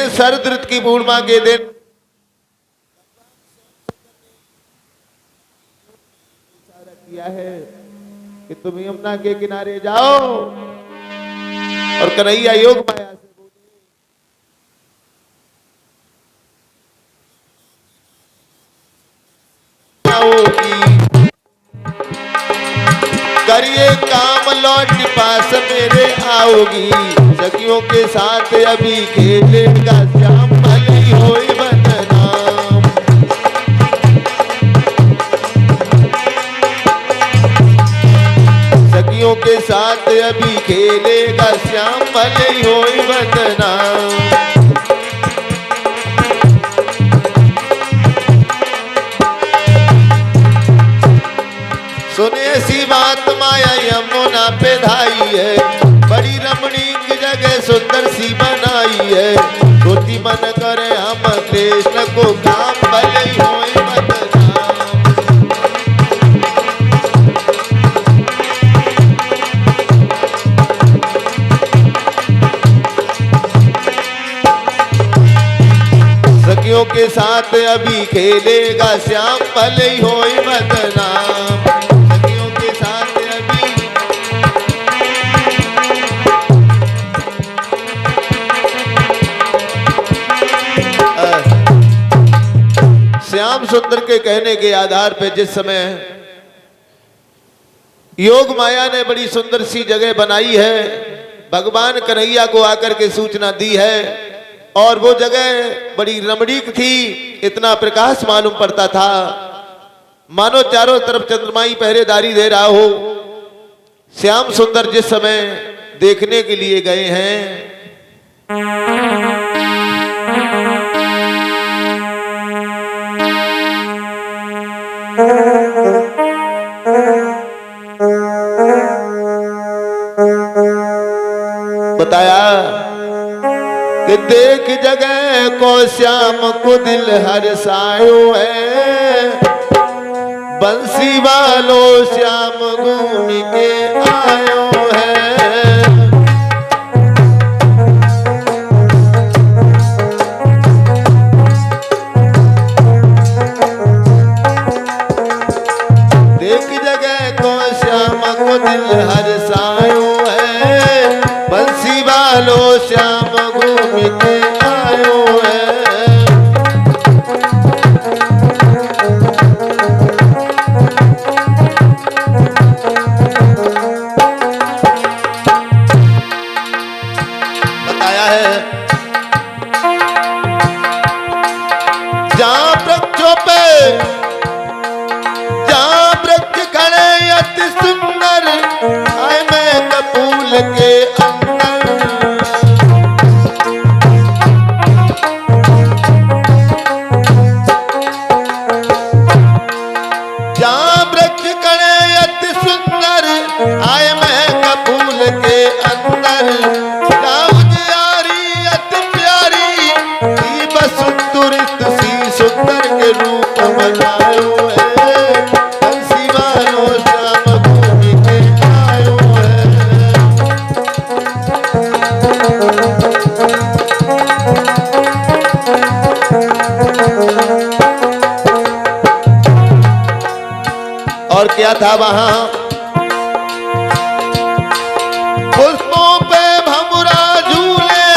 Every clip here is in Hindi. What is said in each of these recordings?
शरद ऋतु की पूर्णिमा के दिन किया है कि तुम यमुना के किनारे जाओ और कन्हैया योग माया से करिए काम लौट पास मेरे आओगी, सखियों के साथ अभी खेलेगा श्याम भली होई बदनाम। सखियों के साथ अभी खेलेगा श्याम भली होई बदनाम। सुने सी बात माया यमुना पे धाई है, बड़ी रमणीक जगह सुंदर सी बनाई है। सोती मन करे हम कृष्ण को काम भले होए बदनाम। सखियों के साथ अभी खेलेगा श्याम भले होए बदनाम। श्याम सुंदर के कहने के आधार पर जिस समय योग माया ने बड़ी सुंदर सी जगह बनाई है, भगवान कन्हैया को आकर के सूचना दी है और वो जगह बड़ी रमणीक थी। इतना प्रकाश मालूम पड़ता था मानो चारों तरफ चंद्रमा ही पहरेदारी दे रहा हो। श्याम सुंदर जिस समय देखने के लिए गए हैं, बताया कि देख जगह को श्याम को दिल हर्षायो है, बंसी वालो श्याम घूम के आयो है। देख जगह को श्याम को दिल हर्षायो है, बंसी वालो श्याम घूम के आयो है। बताया है जहाँ वृक्षों पे जहाँ वृक्ष खड़े अति सुंदर, आए मैं कपूल के और क्या था वहां, पुष्पों पे भंवरा झूले,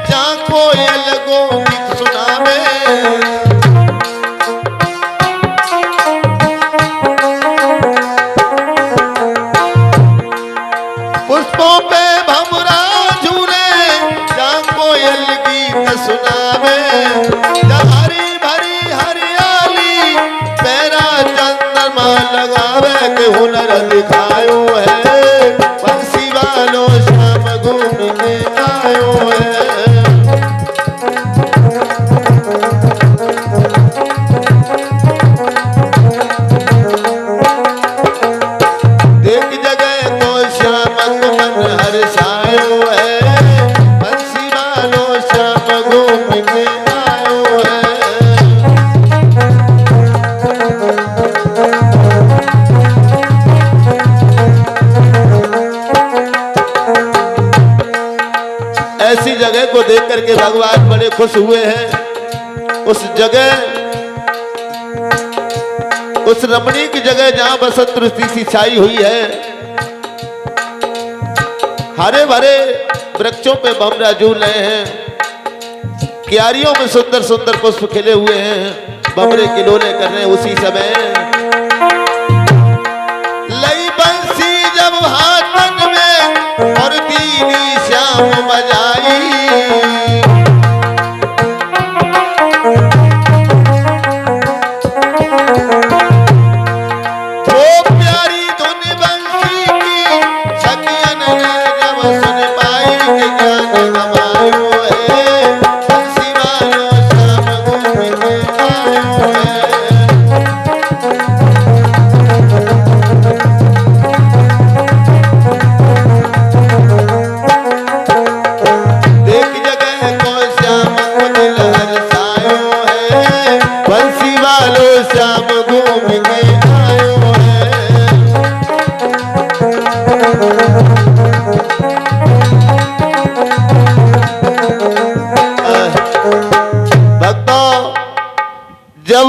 जहां कोयल गीत सुनावे। पुष्पों पे भंवरा झूले, जहां कोयल गीत सुनावे। हरी भरी हरियाली पैरा चंद्रमा लगावे के हुनर दिखायो है, बंसी वालो श्याम घूम के आयो है। करके भगवान बड़े खुश हुए हैं। उस जगह, उस रमणीक जगह जहां बसंत ऋतु सी छाई हुई है, हरे भरे वृक्षों पे भंवरा झूल रहे हैं, क्यारियों में सुंदर सुंदर पुष्प खिले हुए हैं, भंवरे किलोले कर रहे हैं। उसी समय लई बंसी जब हाथन में और दीनी श्याम बजाई, वो प्यारी धुन बंसी की सखियन ने जब सुन पाई कि ज्ञान गवायो है, बंसी वालो श्याम घूम के आयो है। देख जगह को श्याम को दिल हरसायो है, बंसी वालो श्याम घूम के आयो है। भक्तों, जब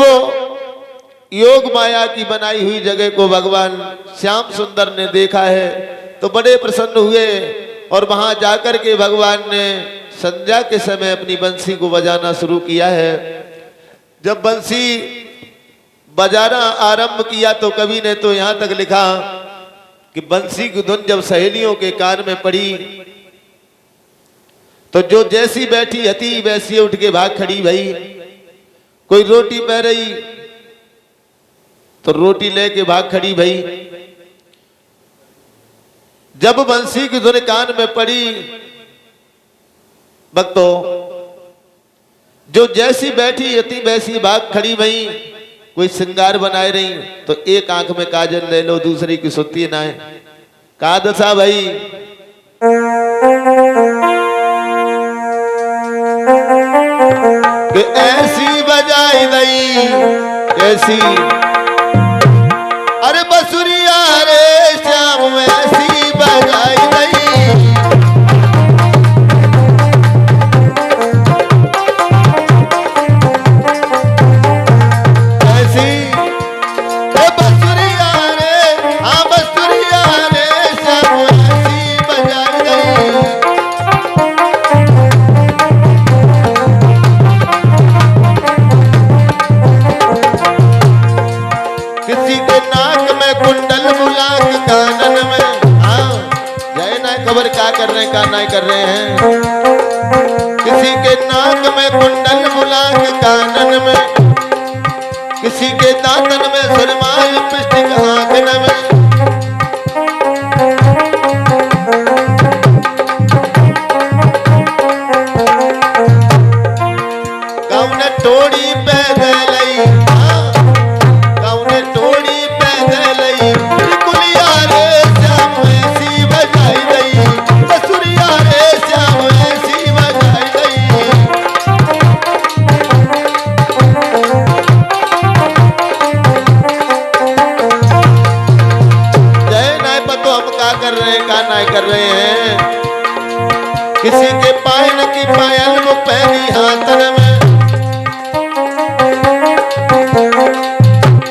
योग माया की बनाई हुई जगह को भगवान श्याम सुंदर ने देखा है तो बड़े प्रसन्न हुए और वहां जाकर के भगवान ने संध्या के समय अपनी बंसी को बजाना शुरू किया है। जब बंसी बजाना आरंभ किया तो कवि ने तो यहां तक लिखा कि बंसी की धुन जब सहेलियों के कान में पड़ी तो जो जैसी बैठी हती वैसी उठ के भाग खड़ी भई। कोई रोटी बह रही तो रोटी लेके भाग खड़ी भई। जब बंसी की धुन कान में पड़ी, भक्तों, जो जैसी बैठी हती वैसी भाग खड़ी भई। कोई श्रृंगार बनाए रही तो एक आंख में काजल ले लो, दूसरी की सुती ना है। का दशा भाई, कि ऐसी बजाई नहीं कैसी, अरे बसुरिया रे श्याम ऐसी बजाई नहीं। ऐसी बसुरिया रे, हाँ बसुरिया रे श्याम ऐसी बजाई नहीं। किसी के नाक में कुंडल बुला के कानन में, हाँ जय ना खबर क्या कर रहे हैं, क्या नहीं कर रहे हैं। किसी के नाक में कुंडल बुला के कानन में, किसी के दांतन में सुरमाल लिपस्टिक आंखन में। कौन टोड़ी पे गलई, कौन टोड़ी पे गलई, कुलिया रे श्याम ऐसी बजाई गई, बसुरिया रे श्याम ऐसी बजाई गई। जय नाय पतो हम क्या कर रहे हैं, क्या नहीं कर रहे हैं। किसी के पायल की पायल वो पहनी हाथन में,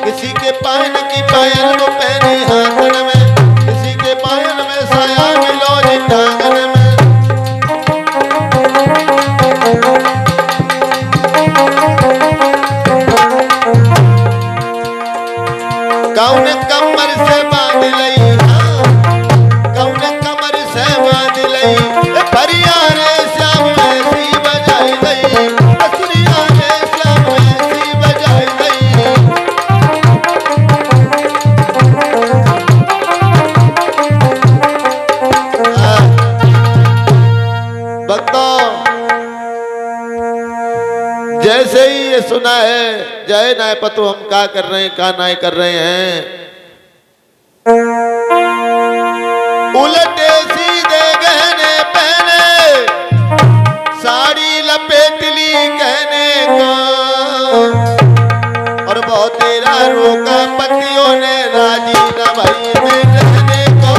किसी के पायल की पायल वो पहनी हाथन में, किसी के पायल में साया मिलो जी टांगन में। कौन कमर से बांध लई, कौन कमर से बांध लई, फरिया रे श्याम ऐसी बजाई गई, बसुरिया रे श्याम ऐसी बजाई गई। भक्तों, जैसे ही ये सुना है जय नाय पतो हम क्या कर रहे हैं, क्या नहीं कर रहे हैं। उलटे सीधे गहने पहने, साड़ी लपेट ली कहने को, और बहुत तेरा रोका पतियों ने राजी न भई में रहने को।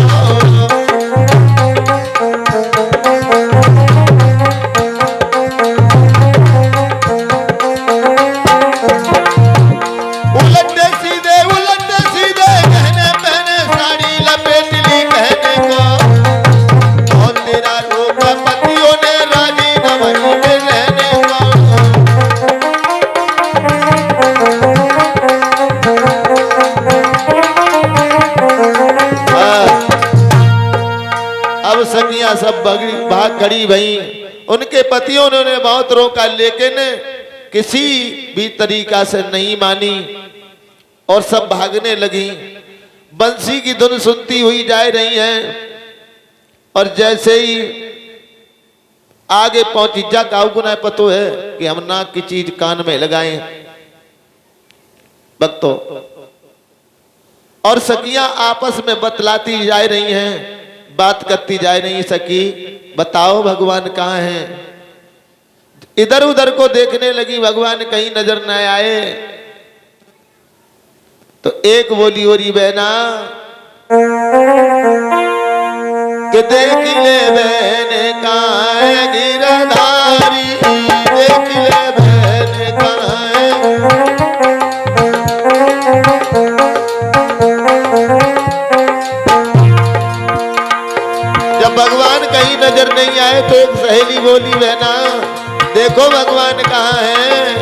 भाग खड़ी भई। उनके पतियों ने बहुत रोका, लेकिन किसी भी तरीका से नहीं मानी और सब भागने लगी। बंसी की धुन सुनती हुई जा रही हैं और जैसे ही आगे पहुंची, जा काऊ को ना पतो है कि हम नाक की चीज कान में लगाएं भक्तों। और सखियां आपस में बतलाती जा रही हैं, बात करती जा रही। सखी बताओ भगवान कहाँ हैं? इधर उधर को देखने लगी, भगवान कहीं नजर न आए। तो एक बोली ओरी बहना कि देख ले बहन कहाँ है गिरधारी, देख ले बहन कहाँ है। जब भगवान कहीं नजर नहीं आए तो एक सहेली बोली बहना देखो भगवान कहाँ है,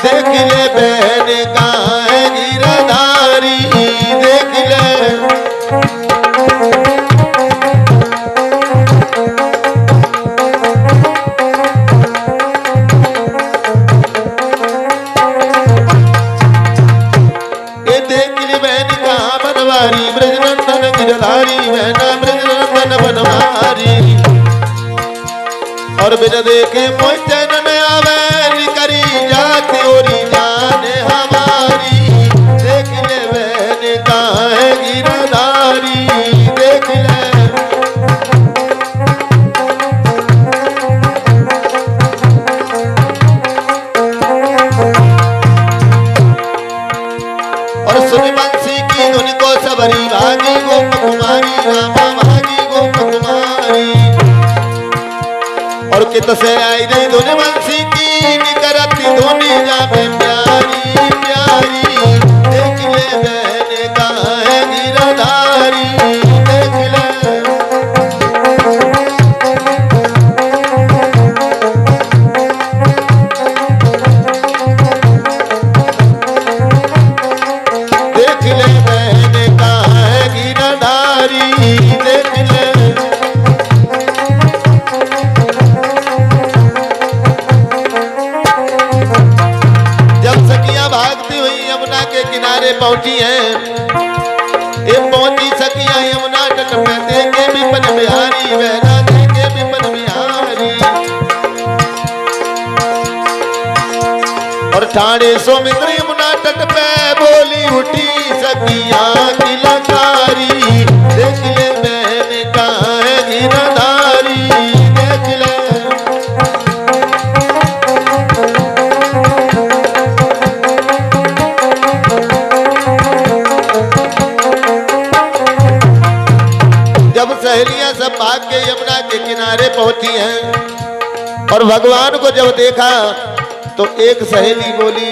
देख ले बहन कहाँ है गिरधारी, देख ले। ये देख ले बहन कहाँ बनवारी, ब्रजनंदन गिरधारी बहना ब्रजनंदन बनवारी। और बिन देखे मोचन में आवे करी जाती ओरी जान हमारी, देख ले बहन कहाँ है गिरधारी, देख ले। और सुन बंसी की धुन को सबरी भागी गोप कुमारी, रामा भागी गोप कुमारी। और कित से आई रही धुन बंसी की निकरती धुनी जावे प्यारी प्यारी, देख ले बहन कहाँ है गिरधारी, देख ले। देख ले बहन कहाँ है गिरधारी, देख ले। किनारे पहुंची हैं, ये पहुंची सखियां यमुना तट पे, देखे विपन बिहारी बहना देखे विपन बिहारी। और ठाणे सौमित्र यमुना तट पे बोली उठी सखियां की लकारी, देख ले बहन कहाँ है गिरधारी, देख ले। जब सहेलियां सब भाग के यमुना के किनारे पहुंची हैं और भगवान को जब देखा तो एक सहेली बोली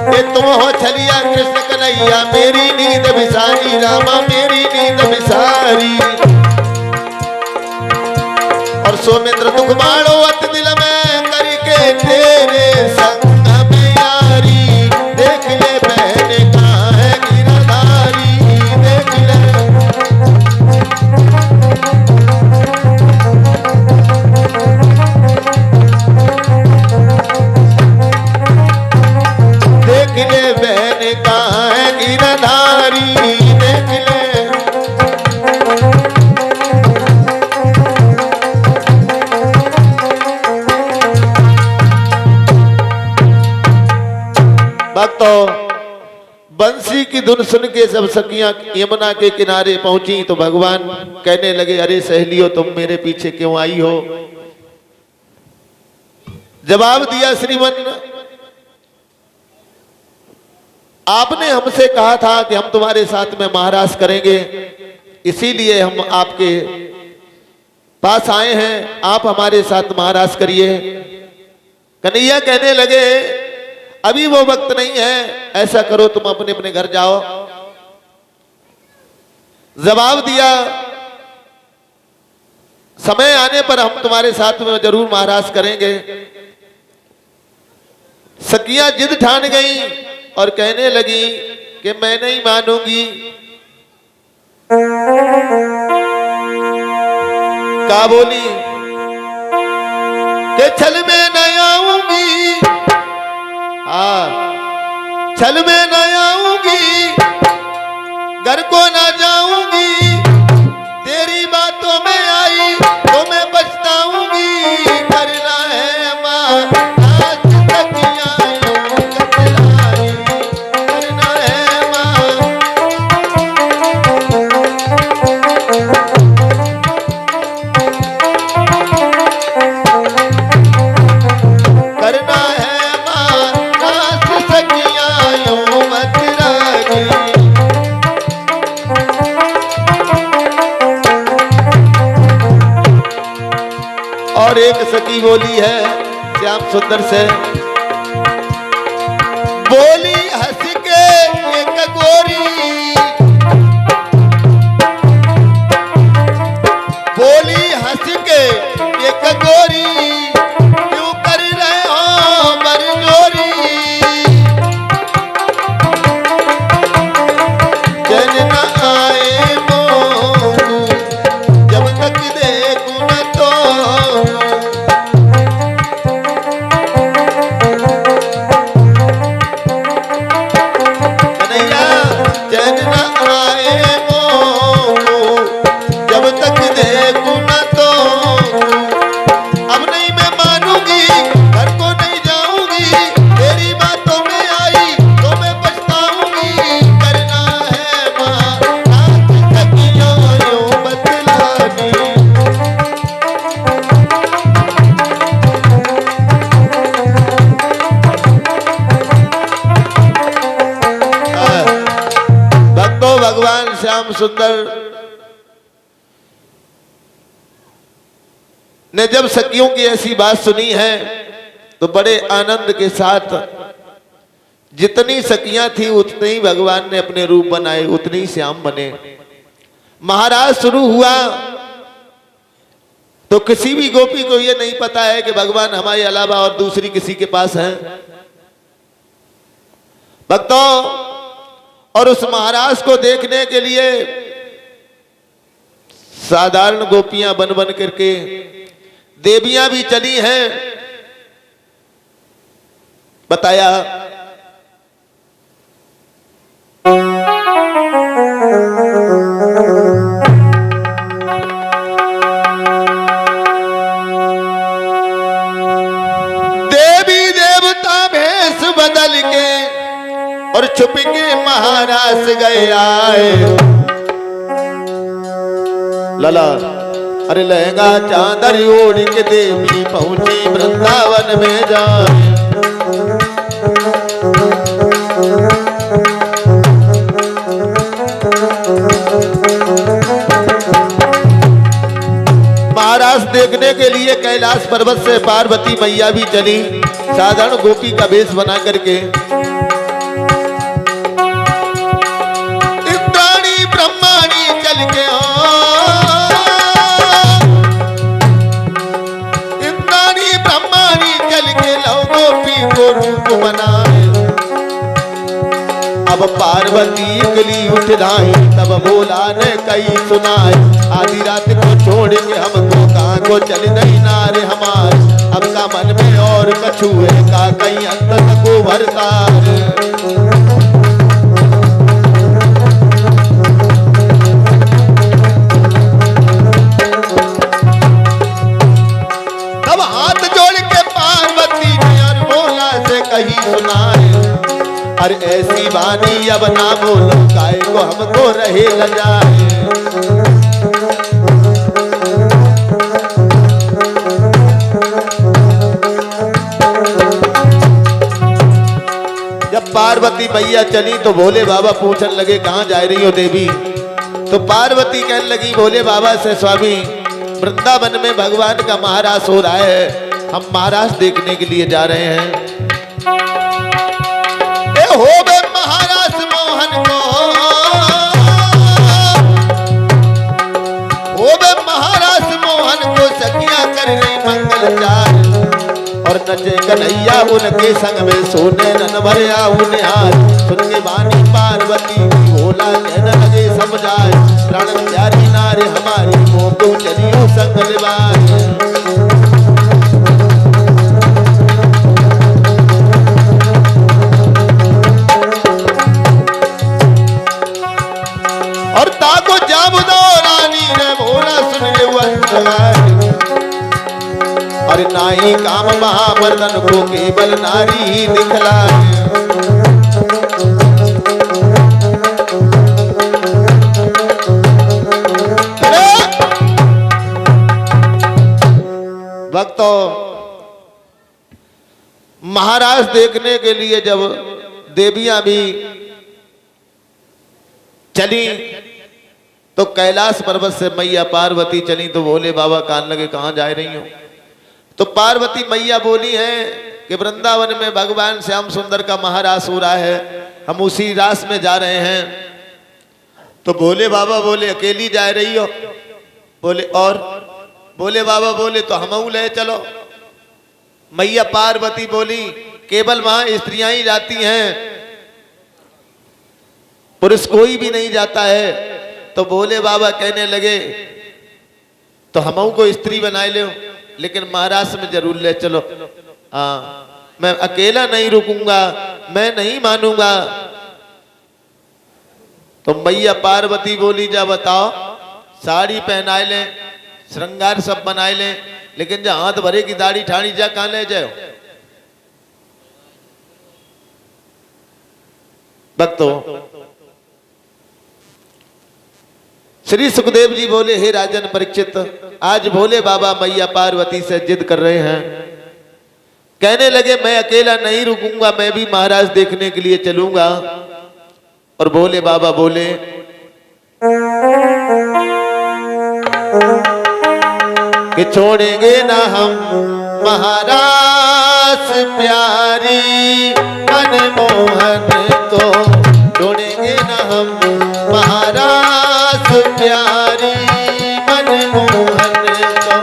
कि तुम हो छलिया कृष्ण कन्हैया, मेरी नींद बिसारी रामा मेरी नींद बिसारी। और सौमित्र दुख बाड़ो अत दिल में करके तेरे संग में यारी, देख ले बहन कहाँ है गिरधारी, देख ले। देख ले बहन कहाँ है गिरधारी, देख ले। भक्तों बंसी की धुन सुन के सब सखियां यमुना के किनारे पहुंची तो भगवान कहने लगे अरे सहेलियों तुम मेरे पीछे क्यों आई हो? जवाब दिया श्रीमन आपने हमसे कहा था कि हम तुम्हारे साथ में महाराज करेंगे, इसीलिए हम आपके पास आए हैं, आप हमारे साथ महाराज करिए। कन्हैया कहने लगे अभी वो वक्त नहीं है, ऐसा करो तुम अपने अपने घर जाओ। जवाब दिया समय आने पर हम तुम्हारे साथ में जरूर महाराज करेंगे। सखियां जिद ठान गई और कहने लगी कि मैं नहीं मानूंगी। का बोली कि छल में न आऊंगी, हाँ छल में न आऊंगी, घर को न जाऊंगी, तेरी बातों में आई तो मैं पछताऊंगी। करना है माँ आज सखियां यूं कतलाई, करना है माँ। करना है माँ आज सखियां यूं कतलाई। और एक सखी बोली है श्याम सुंदर से, बोली हंस के एक गोरी, बोली हंस के एक गोरी, क्यों कर रहे हो बरजोरी। चैन न आए मोनू जब तक देखूं न तो, चैन न आए मोनू जब तक देखूं न तो। अब नहीं मैं मानूंगी, घर को नहीं जाऊंगी, तेरी बातों में आई तो मैं पछताऊंगी। करना है माँ आज सखियों यूं बतलानी। भक्तों, भगवान श्याम सुंदर ने जब सखियों की ऐसी बात सुनी है तो बड़े आनंद के साथ जितनी सखियां थी उतने ही भगवान ने अपने रूप बनाए, उतनी ही श्याम बने। महाराज शुरू हुआ तो किसी भी गोपी को यह नहीं पता है कि भगवान हमारे अलावा और दूसरी किसी के पास है। भक्तों, और उस महाराज को देखने के लिए साधारण गोपियां बन बन करके देवियां भी चली हैं। बताया देवी देवता भेष बदल के और छुप के महाराज गए आए। लला अरे लहंगा चादर ओढ़ के देवी पहुंची वृंदावन में जाए। महाराज देखने के लिए कैलाश पर्वत से पार्वती मैया भी चली, साधारण गोपी का वेश बना करके। इंद्राणी ब्रह्माणी चल के इंद्राणी ब्रह्माणी चल के लव गोपी को रूप बनाए। अब पार्वती गली उठ रही तब बोला ने कई सुनाए। आधी रात को छोड़ के हमको कहाँ को चल नहीं नारे हमारे। अब का मन में और कछुए का कहीं अंत को भरता। तब हाथ जोड़ के पार्वती ने और बोला से कहीं सुनाए। और ऐसी वाणी अब ना बोलो काय को हमको रहे न जाए। जब पार्वती मैया चली तो भोले बाबा पूछने लगे कहाँ जा रही हो देवी। तो पार्वती कहने लगी भोले बाबा से स्वामी वृंदावन में भगवान का महाराज हो रहा है, हम महाराज देखने के लिए जा रहे हैं। हो बे महाराज मोहन को, हो बे महाराज मोहन को सखियां कर रही मंगल चार। और नचे कन्हैया उनके संग में सोने नन भरया उन्हें हाथ सुन के वाणी पार्वती भोला कहने लगे समझाए प्राण प्यारी नारे हमारी मोह को चलियो संग निभाए। और ताको जाबुदो रानी ने भोला सुन ले और नाई काम महामर्दन को केवल नारी दिखलाए। भक्तों महाराज देखने के लिए जब देवियां भी चली तो कैलाश पर्वत से मैया पार्वती चली तो भोले बाबा कान लगे कहां जा रही हो। तो पार्वती मैया बोली है कि वृंदावन में भगवान श्याम सुंदर का महारास हो रहा है, हम उसी रास में जा रहे हैं। तो भोले बाबा बोले अकेली जा रही हो? बोले और भोले बाबा बोले तो हम ले चलो। मैया पार्वती बोली केवल वहां स्त्रियां ही जाती हैं, पुरुष कोई भी नहीं जाता है। तो भोले बाबा कहने लगे तो हम को स्त्री बनाए ले, लेकिन महाराष्ट्र में जरूर ले चलो। हाँ मैं अकेला नहीं रुकूंगा, मैं नहीं मानूंगा। तो मैया पार्वती बोली जा बताओ, साड़ी पहनाए ले, श्रृंगार सब बनाए ले, लेकिन जहां हाथ भरे की दाढ़ी ठाणी जा कहां ले जाओ। भक्तों श्री सुखदेव जी बोले हे राजन परीक्षित, आज भोले बाबा मैया पार्वती से जिद कर रहे हैं। कहने लगे मैं अकेला नहीं रुकूंगा, मैं भी महाराज देखने के लिए चलूंगा। और भोले बाबा बोले कि छोड़ेंगे ना हम महाराज प्यारी मनमोहन को, छोड़ेंगे ना हम महाराज प्यारी मनमोहन को।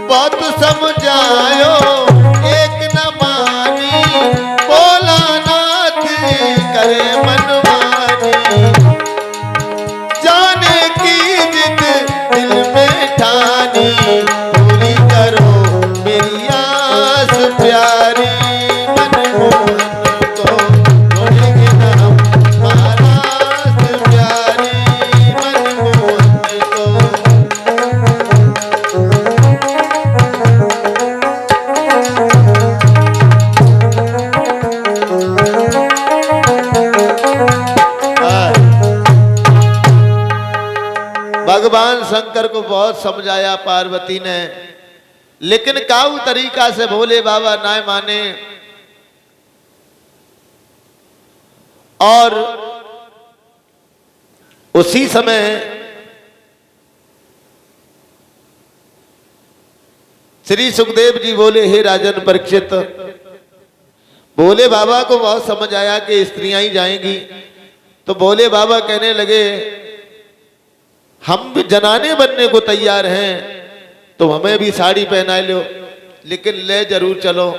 बहुत समझायो एक न मानी, बोला नाथ करे मनमानी। जाने की जिद दिल में ठानी, पूरी करो मेरी आस प्यारी मनमोहन को। छोड़ेंगे ना हम महाराज प्यारी मनमोहन को। भगवान शंकर को बहुत समझाया पार्वती ने, लेकिन काऊ तरीका से भोले बाबा ना माने। और उसी समय श्री सुखदेव जी बोले हे राजन परीक्षित, भोले बाबा को बहुत समझ आया कि स्त्रियां ही जाएंगी। तो भोले बाबा कहने लगे हम भी जनाने बनने को तैयार हैं, तो हमें भी साड़ी पहना लो, लेकिन ले जरूर चलो।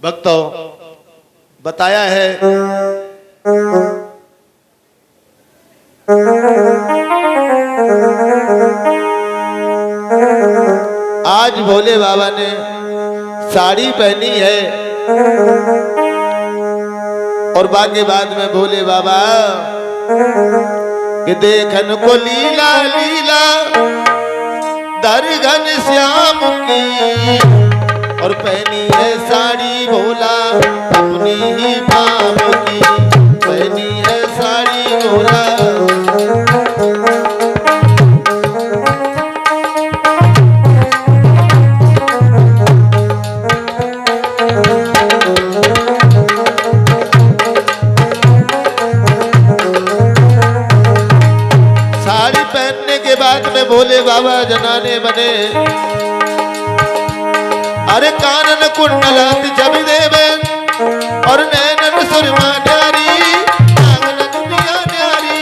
भक्तों बताया है आज भोले बाबा ने साड़ी पहनी है और बाकी बाद में भोले बाबा कि देखन को लीला लीला दर घन श्याम की और पहनी है साड़ी भोला अपनी ही बाप की, पहनी है साड़ी भोला। साड़ी पहनने के बाद में भोले बाबा जनाने बने। अरे कानन कुंडलात जब देवे और नैनन सुरमा न्यारी, आंगन दुनिया न्यारी।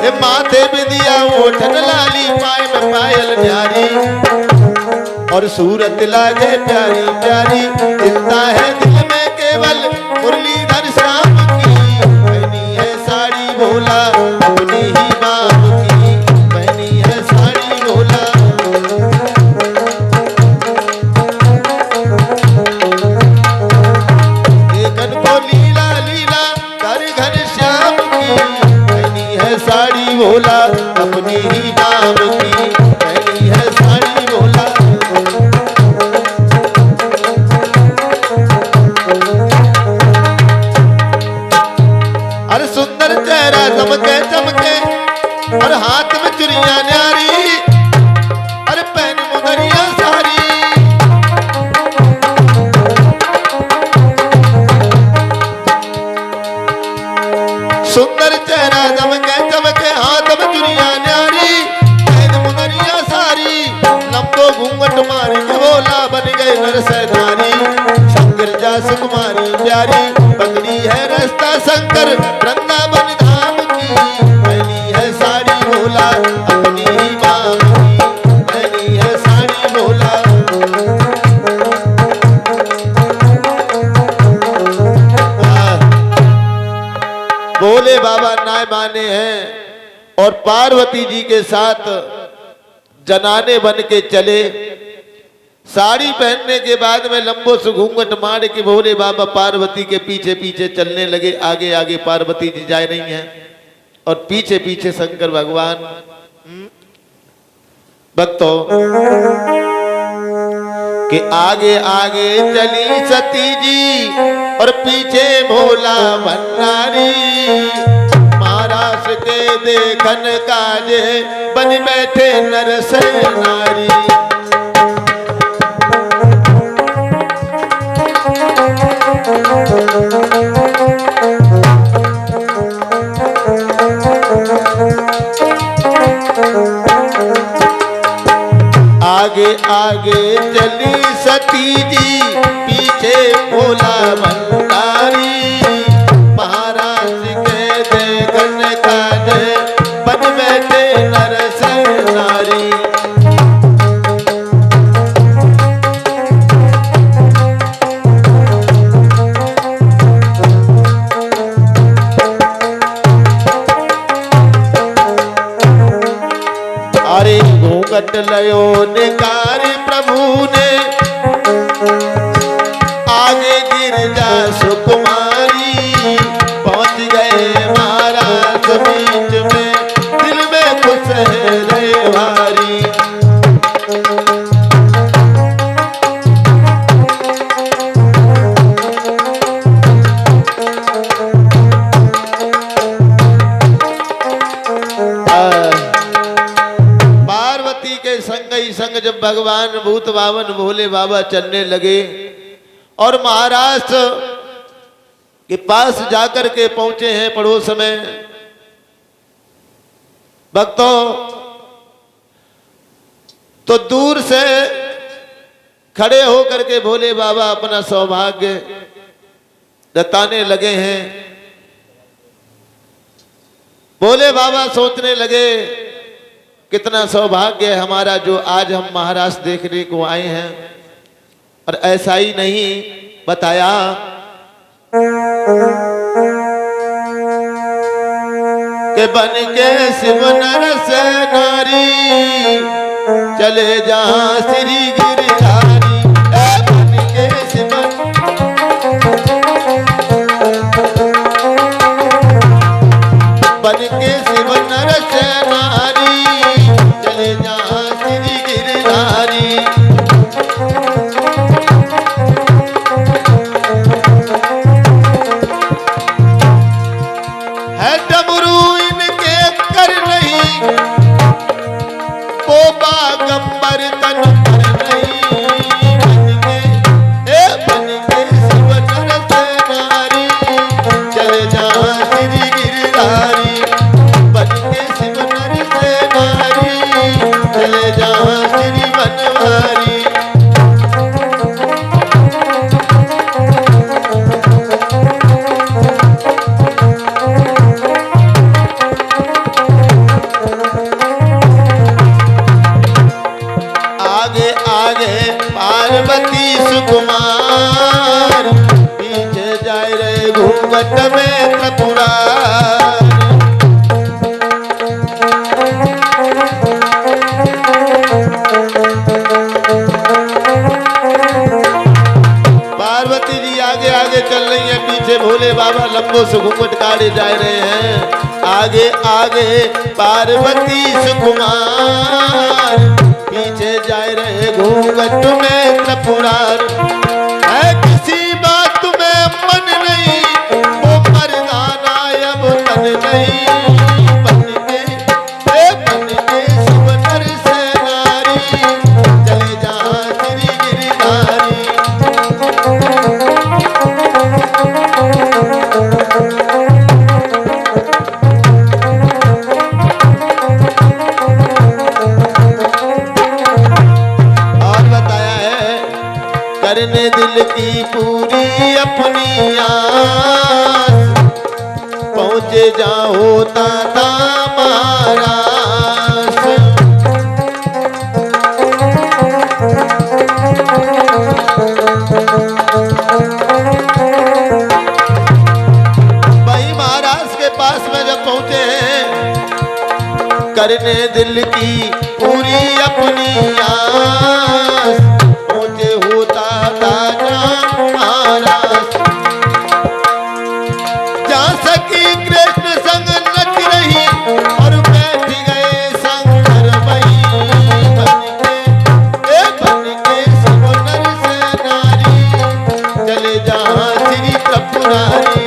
ए माथे बिंदिया ओठन लाली, पाए में पायल न्यारी और सूरत लागे प्यारी प्यारी। चिंता है दिल में केवल मुरलीधर श्याम की, पहनी है साड़ी भोला अपनी ही बाप की, पहनी है साड़ी भोला। देखन को लीला लीला कर घन श्याम की, पहनी है साड़ी भोला अपनी ही बाप की, पहनी है साड़ी भोला। अरे सुंदर चेहरा चमके चमके और हाथ में चुरिया न्यारी, अरे पहन मुदरिया सारी। सुंदर चेहरा चमके चमके हाथ में चुरिया न्यारी, पहन मुदरिया सारी। लंबो घूंघट मारी भोला बन गए नरसैनारी, शंकर जास कुमारी प्यारी। पकड़ी है रास्ता शंकर वृंदावन धाम की, पहनी है साड़ी भोला अपनी ही बाप की, पहनी है साड़ी भोला। भोले बाबा नाय माने हैं और पार्वती जी के साथ जनाने बन के चले। साड़ी पहनने के बाद में लंबो से घूंघट मार के भोले बाबा पार्वती के पीछे पीछे चलने लगे। आगे आगे पार्वती जी जा रही हैं और पीछे पीछे शंकर भगवान। भक्तों के आगे आगे चली सती जी और पीछे भोला भंडारी। महाराज के देखन काजे बन बैठे नरसैनारी। आगे आगे चली सती जी पीछे भोला भंडारी। महाराज के देखन काजे बन बैठे नरसैनारी। अरे घूंघट लयो निकार प्रभु ने, आगे गिरजा सुकुमारी। पहुंच गए महाराज बीच में, दिल में खुश है रे भारी। संग जब भगवान भूत बावन भोले बाबा चलने लगे और महाराष्ट्र के पास जाकर के पहुंचे हैं पड़ोस में। भक्तों तो दूर से खड़े होकर के भोले बाबा अपना सौभाग्य जताने लगे हैं। भोले बाबा सोचने लगे कितना सौभाग्य है हमारा जो आज हम महाराष्ट्र देखने को आए हैं। और ऐसा ही नहीं बताया कि बन के शिव नरसैनारी चले जहां श्री गिरधारी। बन के शिव बन के शिव नरसैनारी पार्वती सुकुमार, पीछे जाए रहे घूंघट में त्रिपुरार। पार्वती जी आगे आगे चल रही हैं, पीछे भोले बाबा लंबो से घूंघट काटे जा रहे हैं। आगे आगे पार्वती सुकुमार, पीछे जा रहे घूंघट में त्रिपुरार। है किसी बात में मन नहीं, वो मर्दाना अब तन नहीं। बन के सुवनर से नारी, चले जहाँ श्री गिरधारी। करने दिल की पूरी अपनी आस, पहुँचे जहाँ होता था महाराज। भाई महाराज के पास में जब पहुँचे हैं, करने दिल की पूरी अपनी आस, पहुँचे होता था महाराज। जहाँ सखी कृष्ण संग नच रही और बैठ गए शंकर भाई। बन के सुवनर से नारी, चले जहाँ श्री त्रिपुरारी।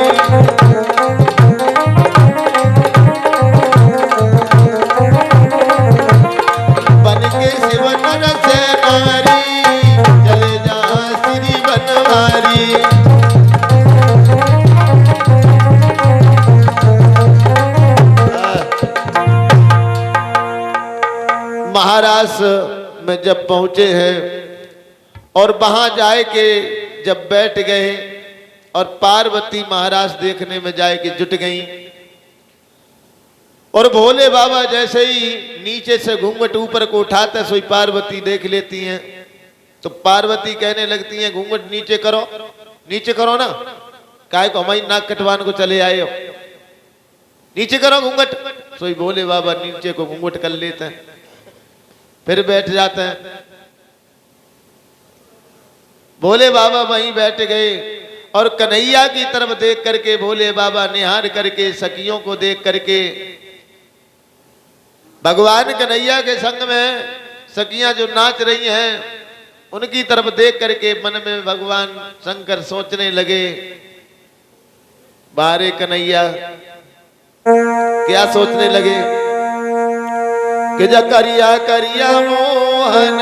बन के सुवनर से नारी, चले जहाँ श्री बनवारी। महाराष्ट्र में जब पहुंचे हैं और वहां जाए के जब बैठ गए और पार्वती महाराज देखने में जाए के जुट गई, और भोले बाबा जैसे ही नीचे से घूंघट ऊपर को उठाते सोई पार्वती देख लेती हैं। तो पार्वती कहने लगती हैं घूंघट नीचे करो ना, काहे को हमारी नाक कटवान को चले आए हो, नीचे करो घूंघट। सोई भोले बाबा नीचे को घूंघट कर लेते हैं, फिर बैठ जाते हैं। भोले बाबा वहीं बैठ गए और कन्हैया की तरफ देख करके भोले बाबा निहार करके सखियों को देख करके, भगवान कन्हैया के संग में सखियां जो नाच रही हैं उनकी तरफ देख करके मन में भगवान शंकर सोचने लगे, बारे कन्हैया क्या सोचने लगे कि जकरिया करिया मोहन।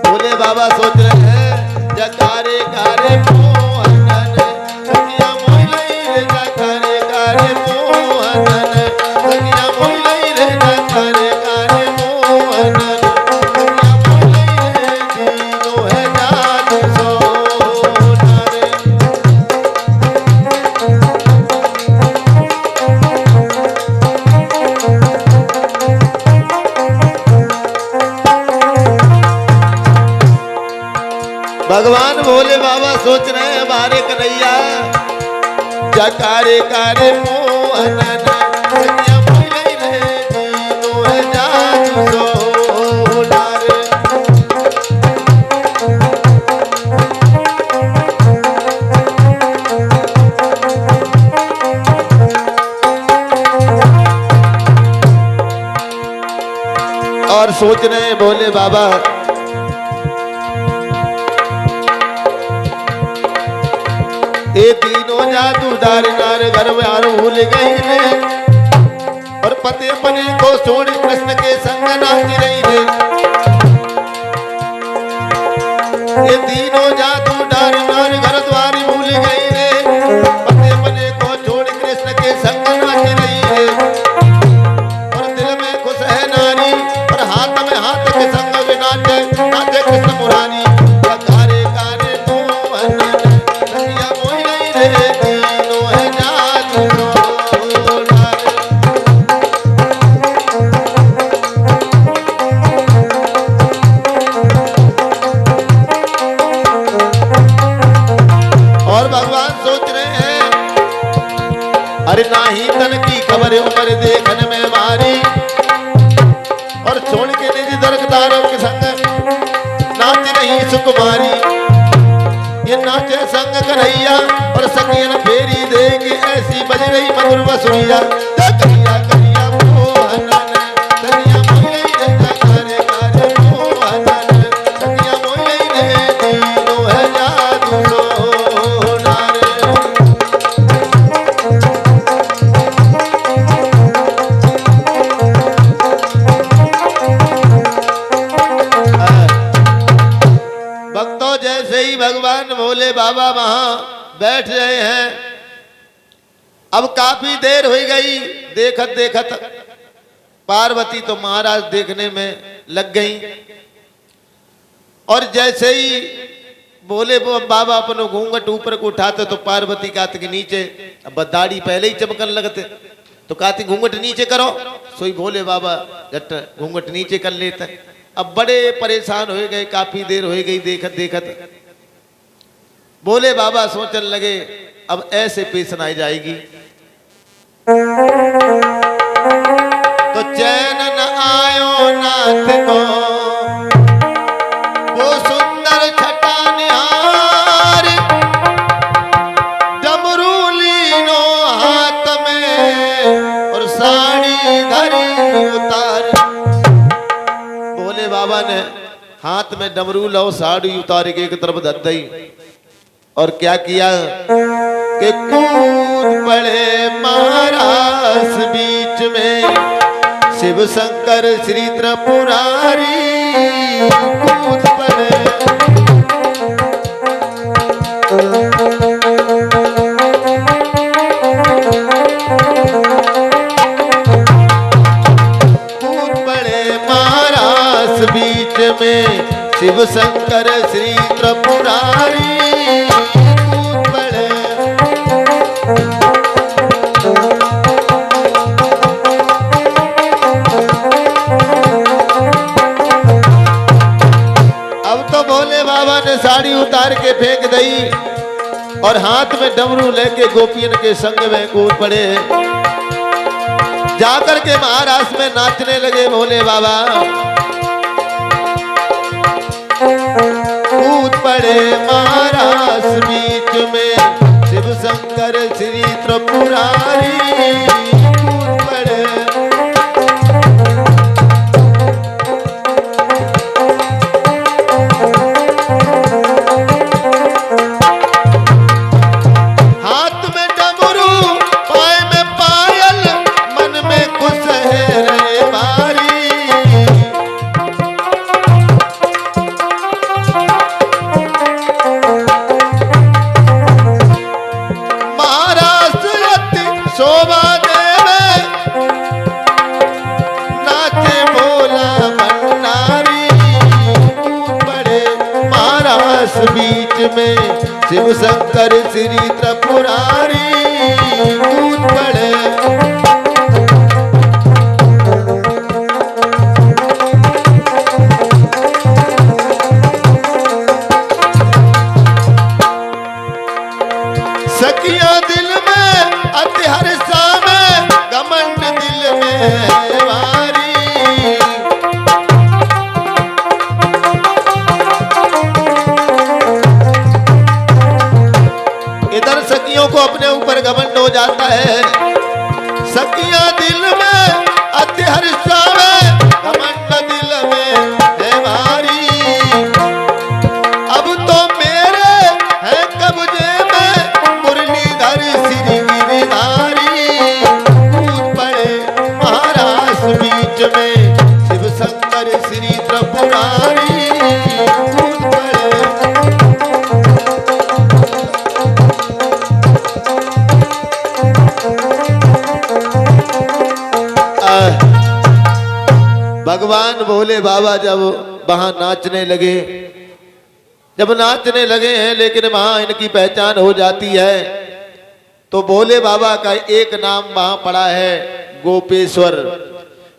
भोले बाबा सोच रहे हैं जकारे गारे मोहन, सखिया मोहलई रे जकारे गारे मोहन, सखिया मोहलई रे जकारे गारे मोहन, सखिया मोहलई रे जीनो है जात सोना रे। भगवान भोले बाबा सोच रहे हैं हमारे कन्हैया जकारे कारे मोहन, सखिया मोहलई रे जीनो है जात सोना रे। और सोच रहे हैं भोले बाबा ये तीनों जादूदार नार घर वार भूल गई ने, और पति अपने को छोड़ कृष्ण के संग नाच रही है। ये तीनों जादूदार नार घर द्वार भूल गई ने, पति अपने को छोड़ कृष्ण के संग नाच रही है। और दिल में खुश है नारी और हाथ में हाथ के संग भी नाचे नाचे कृष्ण मुरारी। कुमारी। ये नाचे संग कन्हैया और सखियन फेरी दे के ऐसी बज रही मधुर बसुरिया। कन्हैया कन्हैया मोहनन कन्हैया मोहई रे करे करे मोहनन कन्हैया मोहई रे दीनो है जादू सोना रे। भक्तों जैसे ही भगवान भोले बाबा वहां बैठ रहे हैं, अब काफी देर हो गई। देखत देखत पार्वती तो महाराज देखने में लग गई और जैसे ही भोले बाबा अपने घूंघट ऊपर को उठाते तो पार्वती कहते कि नीचे। अब दाढ़ी पहले ही चमकन लगते तो कहती घूंघट नीचे करो। सोई भोले बाबा झट घूंघट नीचे कर लेते। अब बड़े परेशान हो गए, काफी देर हो गई देखत देखत। भोले बाबा सोचने लगे अब ऐसे पेश न जाएगी तो चैन न आयो नाथ को वो सुंदर छटा निहार। डमरू लीनो हाथ में और साड़ी धरी उतार। भोले बाबा ने हाथ में डमरू लो साड़ी उतार के एक तरफ धर दी और क्या किया कि कूद पड़े महाराज बीच में शिव शंकर श्री त्रिपुरारी। कूद पड़े कूद पड़े महाराज बीच में शिव शंकर श्री त्रिपुरारी। साड़ी उतार के फेंक दई और हाथ में डमरू लेके गोपियन के संग में कूद पड़े। जाकर के महाराष्ट्र में नाचने लगे भोले बाबा। कूद पड़े महाराष्ट्र बीच में शिव शंकर श्री त्रिपुरारी। कूद पड़े बीच में शिव शंकर श्री त्रिपुरारी। कूद पड़े सखिया दिल में अति हर्षा में घमंड दिल में वारी। सखियों को अपने ऊपर घमंड हो जाता है। सखियां दिल में अति हर्षा में घमंड दिल में है भारी। अब तो मेरे है कब्जे में मुरलीधर श्री गिरधारी। कूद पड़े महाराष्ट्र बीच में शिव शंकर श्री त्रिपुरारी। कूद पड़े भगवान भोले बाबा जब वहां नाचने लगे, जब नाचने लगे हैं लेकिन वहां इनकी पहचान हो जाती है तो भोले बाबा का एक नाम वहां पड़ा है गोपेश्वर।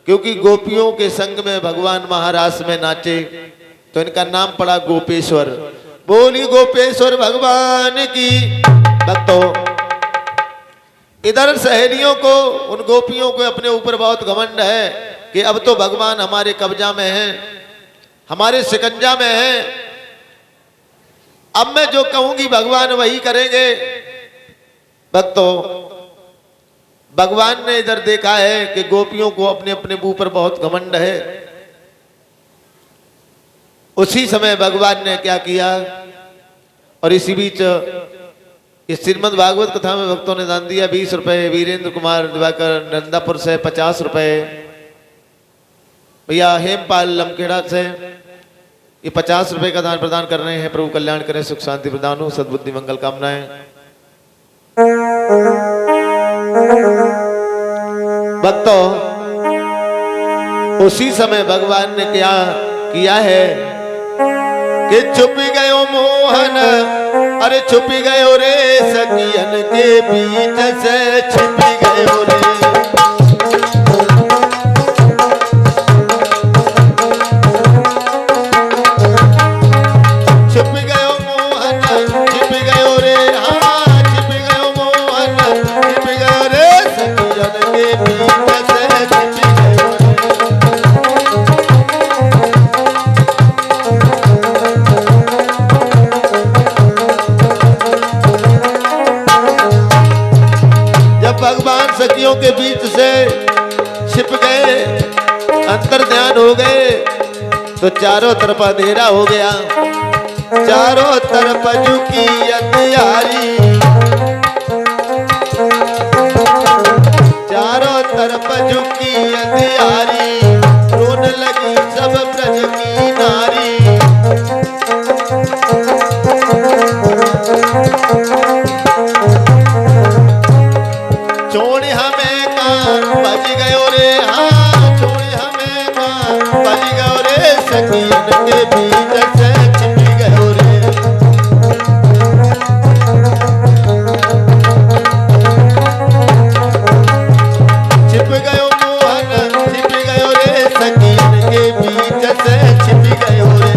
क्योंकि गोपियों के संग में भगवान महाराष्ट्र में नाचे तो इनका नाम पड़ा गोपेश्वर। बोली गोपेश्वर भगवान की। भक्तों इधर सहेलियों को उन गोपियों को अपने ऊपर बहुत घमंड है कि अब तो भगवान हमारे कब्जा में हैं, हमारे शिकंजा में हैं। अब मैं जो कहूंगी भगवान वही करेंगे। भक्तों, भगवान ने इधर देखा है कि गोपियों को अपने अपने मुंह पर बहुत घमंड है। उसी समय भगवान ने क्या किया, और इसी बीच इस श्रीमद् भागवत कथा में भक्तों ने दान दिया 20 रुपए, वीरेंद्र कुमार दिवाकर नंदापुर से 50 रुपए, भैया हेमपाल लमखेड़ा से ये 50 रुपए का दान प्रदान कर रहे हैं। प्रभु कल्याण करें, सुख शांति प्रदान हो, सद्बुद्धि मंगल कामनाएं। भक्तों, उसी समय भगवान ने क्या किया है कि छुपी गयो मोहन, अरे छुपी गयो रे सखियन के बीच से, छुपी गयो रे। सखियों के बीच से छिप गए, अंतर ध्यान हो गए, तो चारों तरफ अंधेरा हो गया। चारों तरफ झुकी अंधियारी, चारों तरफ झुकी अंधियारी, रोने लगी सब ब्रज की नारी। छोड़ हमें कान बज गयो रे, हाँ छोड़ हमें कान बज गयो रे, सखियन के बीच से छिपी गयो रे। छिप गयो मोहन, छिप गयो रे, सखियन के बीच से छिपी गयो रे।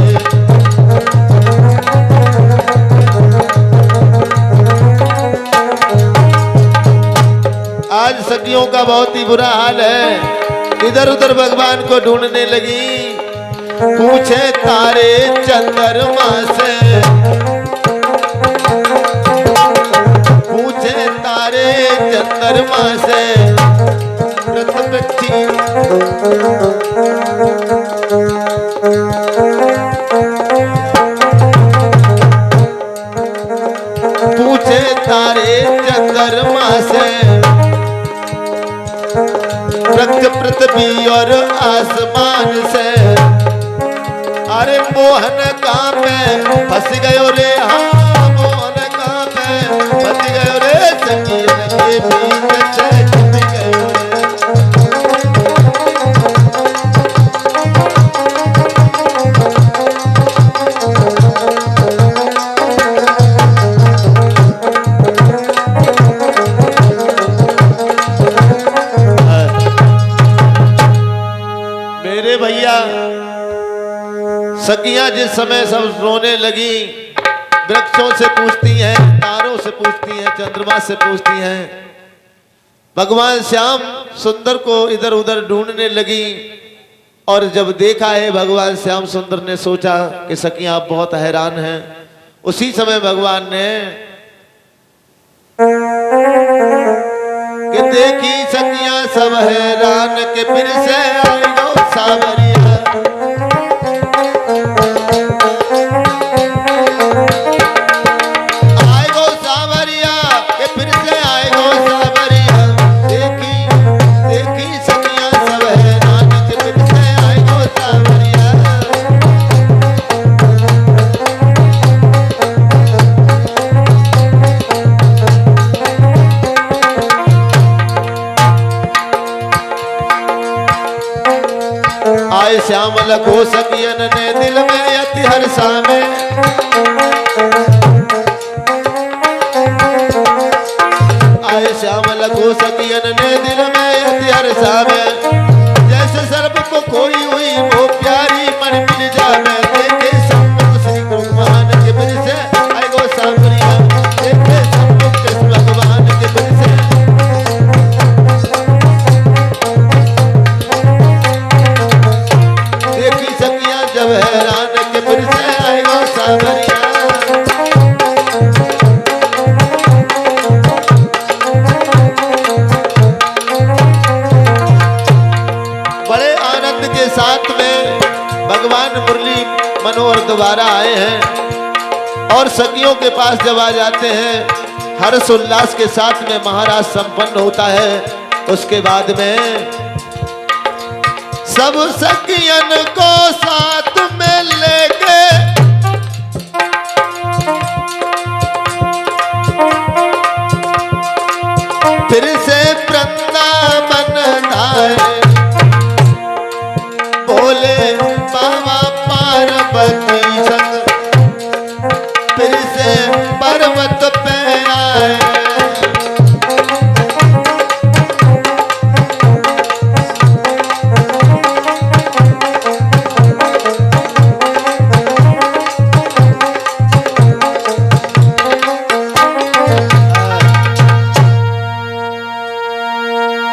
आज सखियों का बहुत ही बुरा हाल है, इधर उधर भगवान को ढूंढने लगी। पूछे तारे चंद्रमा से, पूछे तारे चंद्रमा से, पूछे तारे चंद्रमा से, पृथ्वी और आसमान से। अरे मोहन कहाँ पे फंस गयो रे, हाँ मोहन कहाँ पे फंस गयो रे, सखियन के बीच से छिप गयो रे। भैया, सखियां जिस समय सब रोने लगी, वृक्षों से पूछती हैं, तारों से पूछती हैं, चंद्रमा से पूछती हैं, भगवान श्याम सुंदर को इधर उधर ढूंढने लगी। और जब देखा है भगवान श्याम सुंदर ने सोचा कि सखियां आप बहुत हैरान हैं। उसी समय भगवान ने कि देखी सखियां सब हैरान के फिर से आई गो सावरिया। आए गो सावरिया के फिर से आए गो सावरिया। देखी देखी सखियां सब हैरान के फिर से आए गो सावरिया। आए श्याम लखो सखियन ने दिल में अति हर्षा में। आए श्याम लखो सखियन ने दिल में अति हर्षा में। जैसे सर्प को खोई हुई वो प्यारी मन मिल जावे। देखे सम्मुख श्री भगवान के बिन से आए गो सावरिया। देखे सम्मुख कृष्ण भगवान के बिन से। जब हैरान के फिर से आए गो सावरिया। बड़े आनंद के साथ में भगवान मुरली मनोहर दोबारा आए हैं और सखियों के पास जब आ जाते हैं, हर्ष उल्लास के साथ में महाराज संपन्न होता है। उसके बाद में सब सखियन को साथ में लेके फिर से वृंदावन आए, बोले बाबा पार्वती संग फिर से पर्वत पे आए।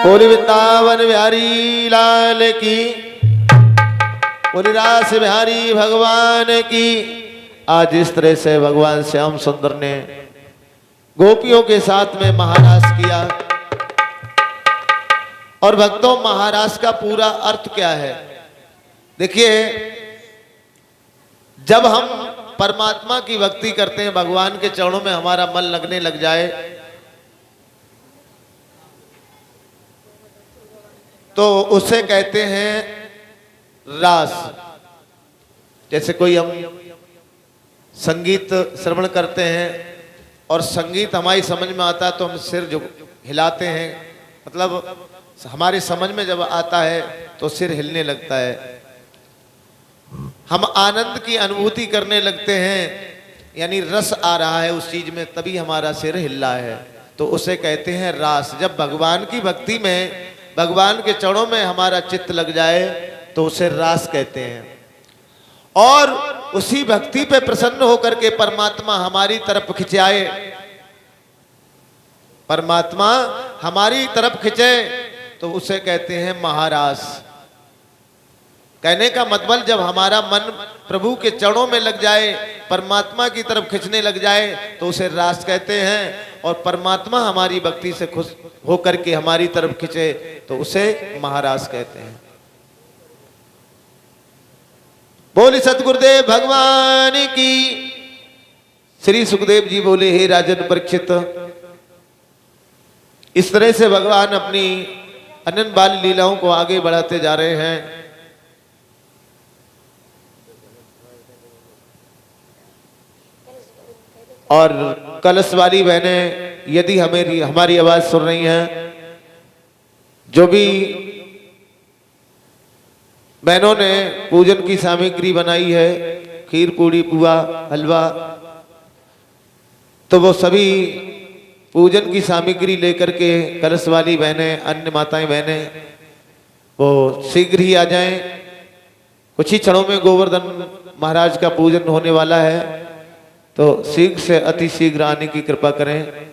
बोली वृंदावन बिहारी लाल की, बोली रास बिहारी भगवान की। आज इस तरह से भगवान श्याम सुंदर ने गोपियों के साथ में महारास किया। और भक्तों, महारास का पूरा अर्थ क्या है? देखिए, जब हम परमात्मा की भक्ति करते हैं, भगवान के चरणों में हमारा मन लगने लग जाए, तो उसे कहते हैं रास। जैसे कोई हम संगीत श्रवण करते हैं और संगीत हमारी समझ में आता है तो हम सिर जो हिलाते हैं, मतलब हमारे समझ में जब आता है तो सिर हिलने लगता है। हम आनंद की अनुभूति करने लगते हैं, यानी रस आ रहा है उस चीज में, तभी हमारा सिर हिल रहा है, तो उसे कहते हैं रास। जब भगवान की भक्ति में, भगवान के चरणों में हमारा चित्त लग जाए तो उसे रास कहते हैं। और उसी भक्ति पे प्रसन्न होकर के परमात्मा हमारी तरफ खिंचाए, परमात्मा हमारी तरफ खिंचे तो उसे कहते हैं महारास। कहने का मतलब, जब हमारा मन प्रभु के चरणों में लग जाए, परमात्मा की तरफ खिंचने लग जाए तो उसे रास कहते हैं। और परमात्मा हमारी भक्ति से खुश होकर के हमारी तरफ खिंचे तो उसे महारास कहते हैं। बोले सतगुरुदेव भगवान की। श्री सुखदेव जी बोले, हे राजन परीक्षित, इस तरह से भगवान अपनी अनंत बाल लीलाओं को आगे बढ़ाते जा रहे हैं। और कलश वाली बहनें यदि हमारी आवाज सुन रही हैं, जो भी बहनों ने पूजन की सामग्री बनाई है, खीर पूड़ी पुआ हलवा, तो वो सभी पूजन की सामग्री लेकर के कलश वाली बहनें, अन्य माताएं बहनें, वो शीघ्र ही आ जाएं। कुछ ही क्षणों में गोवर्धन महाराज का पूजन होने वाला है, तो शीघ्र से अति शीघ्र आने की कृपा करें।